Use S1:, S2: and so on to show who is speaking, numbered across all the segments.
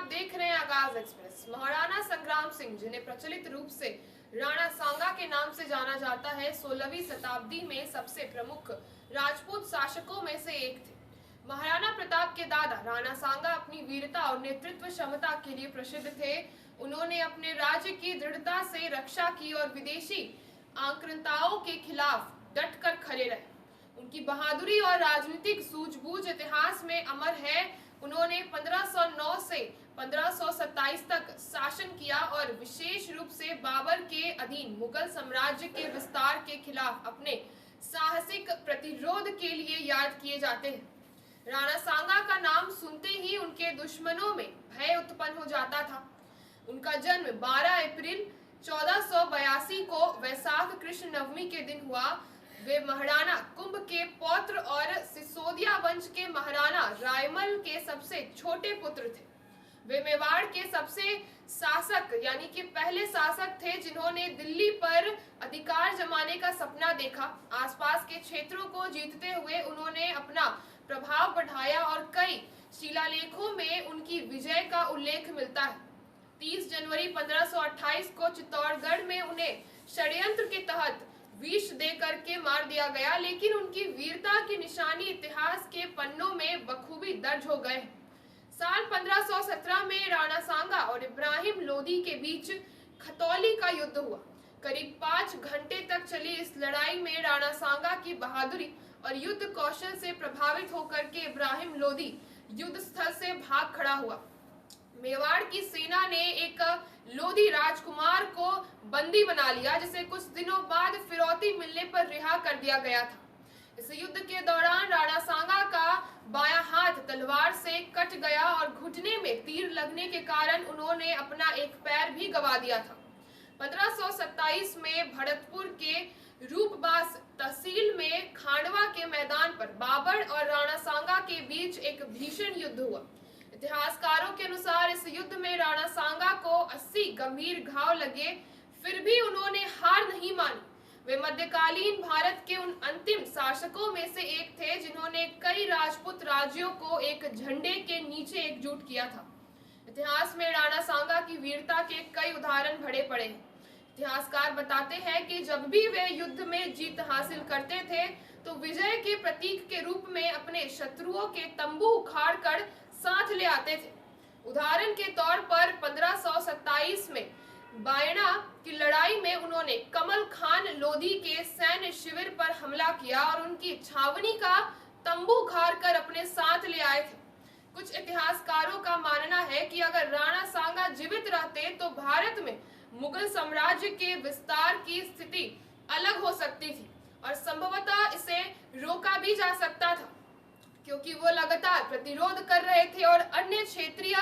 S1: आप देख रहे हैं आगाज एक्सप्रेस। महाराणा संग्राम सिंह, जिन्हें प्रचलित रूप से राणा सांगा के नाम से जाना जाता है, 16वीं शताब्दी में सबसे प्रमुख राजपूत शासकों में से एक थे। महाराणा प्रताप के दादा राणा सांगा अपनी वीरता और नेतृत्व क्षमता के लिए प्रसिद्ध थे। उन्होंने अपने राज्य की दृढ़ता से रक्षा की और विदेशी आक्रांताओं के खिलाफ डटकर खड़े रहे। उनकी बहादुरी और राजनीतिक सूझबूझ इतिहास में अमर है। उन्होंने 1509 से 1527 तक शासन किया और विशेष रूप से बाबर के अधीन मुगल साम्राज्य के विस्तार के खिलाफ अपने साहसिक प्रतिरोध के लिए याद किए जाते हैं। राणा सांगा का नाम सुनते ही उनके दुश्मनों में भय उत्पन्न हो जाता था। उनका जन्म 12 अप्रैल 1482 को वैशाख कृष्ण नवमी के दिन हुआ। वे महाराणा कुंभ के पौत्र और सिसोदिया वंश के महाराणा रायमल के सबसे छोटे पुत्र थे। वे मेवाड़ के सबसे शासक यानी कि पहले शासक थे जिन्होंने दिल्ली पर अधिकार जमाने का सपना देखा। आसपास के क्षेत्रों को जीतते हुए उन्होंने अपना प्रभाव बढ़ाया और कई शिलालेखों में उनकी विजय का उल्लेख मिलता है। 30 जनवरी 1528 को चित्तौड़गढ़ में उन्हें षड्यंत्र के तहत विष दे करके मार दिया गया, लेकिन उनकी वीरता की निशानी इतिहास के पन्नों में बखूबी दर्ज हो गए। साल 1517 में राणा सांगा और इब्राहिम लोदी के बीच खतौली का युद्ध हुआ। करीब 5 घंटे तक चली इस लड़ाई में राणा सांगा की बहादुरी और युद्ध कौशल से प्रभावित होकर के इब्राहिम लोदी युद्ध स्थल से भाग खड़ा हुआ। मेवाड़ की सेना ने एक लोधी राजकुमार को बंदी बना लिया, जिसे कुछ दिनों बाद फिरौती मिलने पर रिहा कर दिया गया था। इस युद्ध के दौरान राणा सांगा का बायां हाथ तलवार से कट गया और घुटने में तीर लगने के कारण उन्होंने अपना एक पैर भी गंवा दिया था। 1527 में भरतपुर के रूपबास तहसील में खांडवा के मैदान पर बाबर और राणा सांगा के बीच एक भीषण युद्ध हुआ। इतिहासकारों के अनुसार इस युद्ध में राणा सांगा को 80 गंभीर घाव लगे, फिर भी उन्होंने हार नहीं मानी। वे मध्यकालीन भारत के उन अंतिम शासकों में से एक थे जिन्होंने कई राजपूत राज्यों को एक झंडे के नीचे एकजुट किया था। इतिहास में राणा सांगा की वीरता के कई उदाहरण भरे पड़े हैं। इतिहासकार बताते हैं कि जब भी वे युद्ध में जीत हासिल करते थे तो विजय के प्रतीक के रूप में अपने शत्रुओं के तंबू उखाड़कर साथ ले आते थे। उदाहरण के तौर पर 1527 में बायना की लड़ाई में उन्होंने कमल खान लोधी के सैन्य शिविर पर हमला किया और उनकी छावनी का तंबू उखाड़कर अपने साथ ले आए थे। कुछ इतिहासकारों का मानना है कि अगर राणा सांगा जीवित रहते तो भारत में मुगल साम्राज्य के विस्तार की स्थिति अलग हो सकती थी और संभवतः इसे रोका भी जा सकता था, क्योंकि वो लगातार प्रतिरोध कर रहे थे और अन्य क्षेत्रीय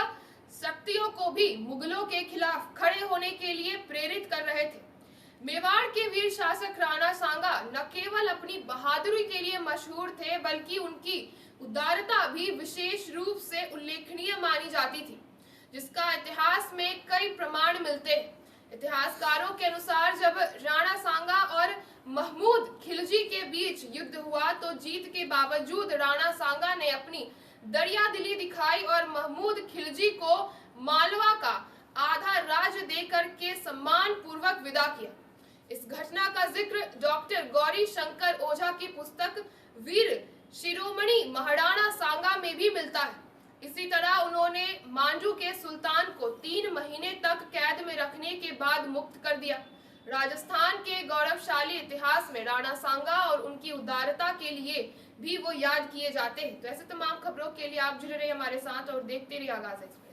S1: शक्तियों को भी मुगलों के खिलाफ खड़े होने के लिए प्रेरित कर रहे थे। मेवाड़ के वीर शासक राणा सांगा न केवल अपनी बहादुरी के लिए मशहूर थे, बल्कि उनकी उदारता भी विशेष रूप से उल्लेखनीय मानी जाती थी, जिसका इतिहास में कई प्रमाण मिलते हैं। इतिहासकारों के अनुसार जब राणा सांगा और महमूद खिलजी के बीच युद्ध हुआ तो जीत के बावजूद राणा सांगा ने अपनी दरियादिली दिखाई और महमूद खिलजी को मालवा का आधा राज्य देकर के सम्मान पूर्वक विदा किया। इस घटना का जिक्र डॉक्टर गौरी शंकर ओझा की पुस्तक वीर शिरोमणि महाराणा सांगा में भी मिलता है। इसी तरह उन्होंने मांझू के सुल्तान को 3 महीने तक कैद में रखने के बाद मुक्त कर दिया। राजस्थान के गौरवशाली इतिहास में राणा सांगा और उनकी उदारता के लिए भी वो याद किए जाते हैं। तो ऐसे तमाम खबरों के लिए आप जुड़े रहिए हमारे साथ और देखते रहिए आगाज एक्सप्रेस।